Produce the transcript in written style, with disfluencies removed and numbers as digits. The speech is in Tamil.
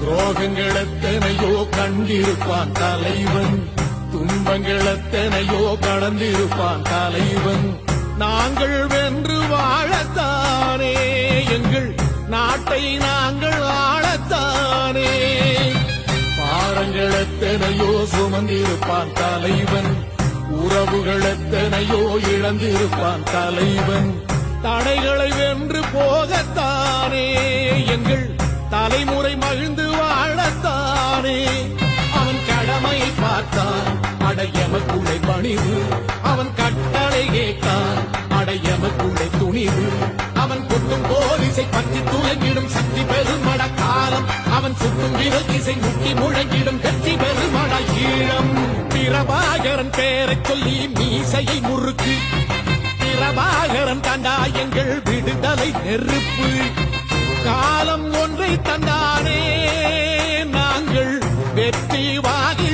துரோகங்கள் எத்தனையோ கண்டிருப்பான் தலைவன், துன்பங்கள் எத்தனையோ கடந்திருப்பான் தலைவன். நாங்கள் வென்று வாழத்தானே, எங்கள் நாட்டை நாங்கள் ஆளத்தானே. பாரங்கள் எத்தனையோ சுமந்திருப்பான் தலைவன், உறவுகள் எத்தனையோ இழந்திருப்பான் தலைவன். தடைகளை வென்று போகத்தானே, எங்கள் தலைமுறை மகிழ்ந்து வாழத்தானே. அவன் கடமையை பார்த்தான், அடையமக்குள்ளே பணிவு. அவன் கட்டளை கேட்டான், அடையமக்குள்ளே துணிவு. அவன் கொட்டும் போலிசை பற்றி துலங்கிடும் சக்தி பெருமட காலம். அவன் சுட்டும் விரல் திசை முட்டி முழங்கிடும் கட்சி பெருமட ஈழம். பிரபாகரன் பேரைச் சொல்லி மீசையை முறுக்கு. பிரபாகரன் தண்டா எங்கள் விடுதலை நெருப்பு. காலம் ஒன்றை தந்தானே, நாங்கள் வெற்றி வாகி